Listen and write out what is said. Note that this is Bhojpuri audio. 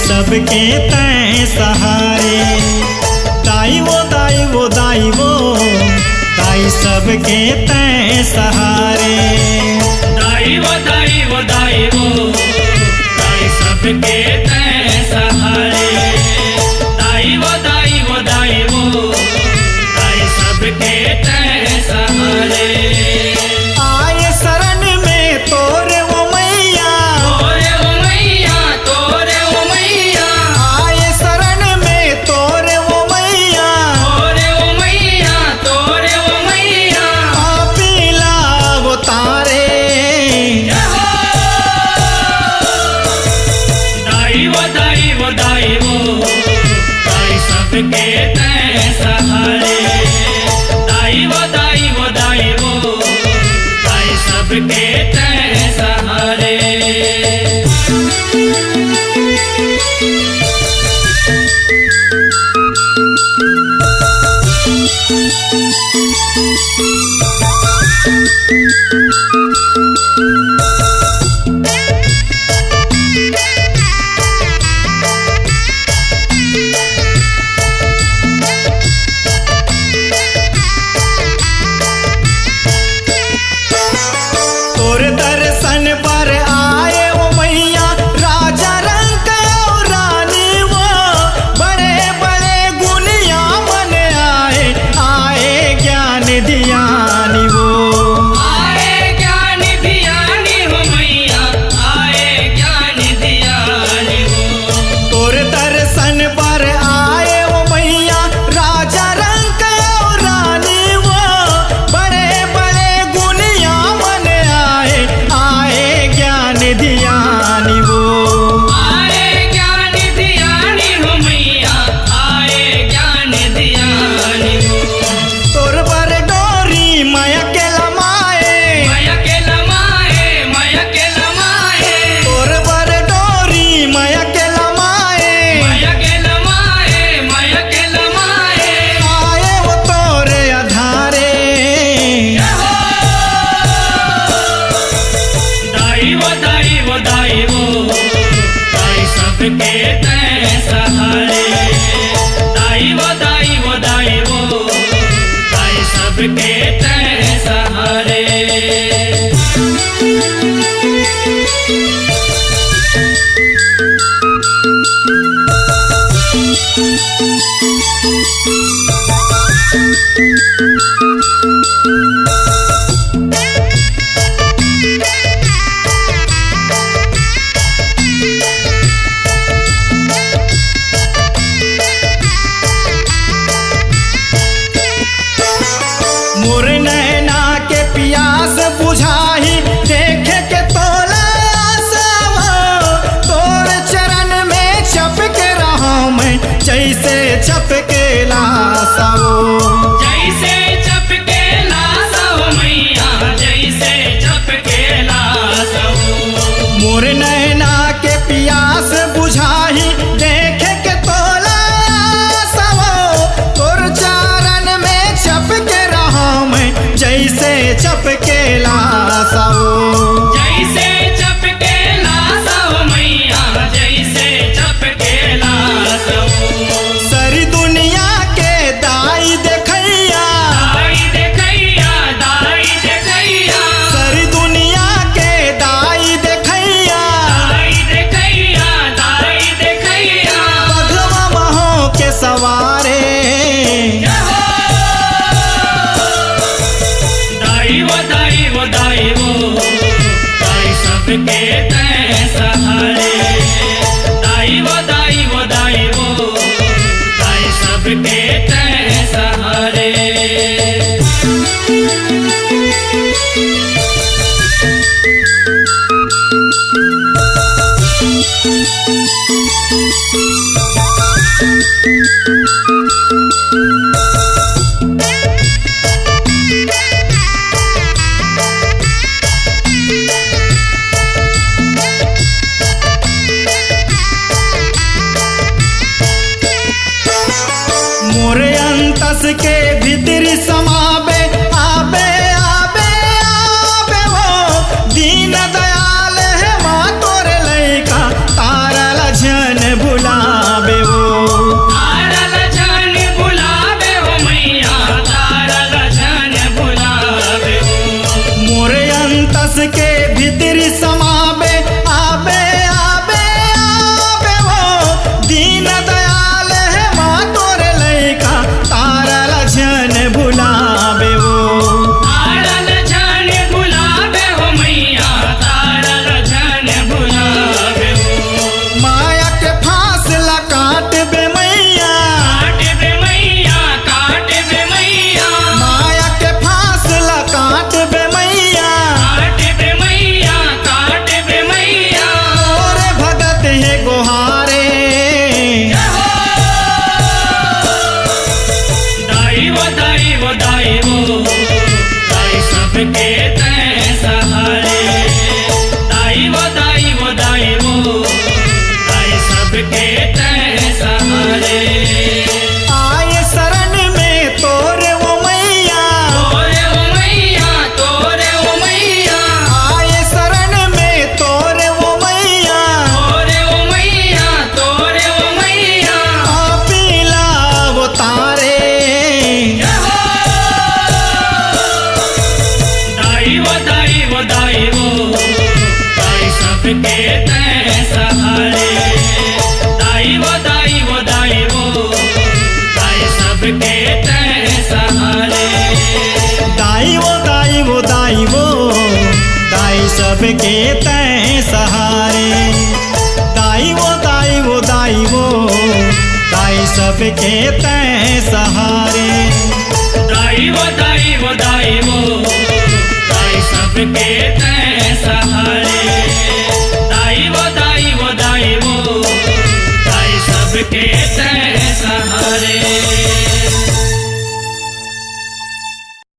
सबके तैं सहारे। दाई वो दाई वो दाई वो दाई सबके तैं सहारे। दाई वो दाई वो दाई वो दाई सबके तैं सहारे। दाई वो दाई वो दाई वो दाई सबके तैं सहारे। आए शरण में तोरे वो मैया, तोरे ओ मैया, तोरे ओ मैया, आए शरण में तोरे वो मैया। तोरे ओ मैया, तोरे ओ मैया। पीला वो तारे। दाई वो दाई वो दाई वो दाई सबके तैं सहारे। दाई वो दाई वो दाई वो दाई सबके तैं सहारे। तोर दर्शन पर आए वो मैया, राजा रंग और रानी वो। बड़े बड़े गुनिया मन आए, आए ज्ञान दियानी वो। आए ज्ञान दियानी हो मैया, आए ज्ञान दियानी हो। तोर दर्शन पर आए वो मैया, राजा रंग और रानी वो। बड़े बड़े गुनिया मन आए, आए ज्ञान दियानी वो। आए ज्ञान दियानी हो मैया, आए ज्ञान दियानी हो। तोर पर डोरी माया के लमाए, माया के लमाए, माया के लमाए, तोर पर डोरी माया के लमाए। माया के लमाए, माया के लमाए। आए वो तोरे आधारे। दाई वो दाई वो दाई वो दाई सबके तैं सहारे। दाई वो दाई वो दाई वो दाई सबके तैं सहारे। मोर नैना के पियास बुझाही, देखे के तोला आसावा। तोर चरण में चपके रहा मैं, जैसे चपके लासाओ। जैसे चपके लासो मैया, जैसे चपके लासो। मोर नैना के पियास बुझाही, देखे के तोला आसावा। तोर चरण में चपके रहा मैं, जैसे चपके लासाओ। जैसे चपके लासो मैया, जैसे चपके लासो। सारी दुनिया के दाई देखैया, दाई देखैया, दाई देखैया, सारी दुनिया के दाई देखैया। दाई देखैया, दाई देखैया। बघवा महो के सवारे। दाई वो दाई वो दाई वो दाई सबके तैं सहारे। दाई वो दाई वो दाई वो दाई सबके तैं सहारे। मोरे अंतस के भीतर समावे, आबे आबे आबे वो। दीन दयाल है माँ तोरे लैका, तारल जन भूल वो दाई वो दाई सबके तय सहारे। दाई वो दाई वो दाई वो दाई सबके तय सहारे। दाई वो दाई वो दाई वो दाई सबके तय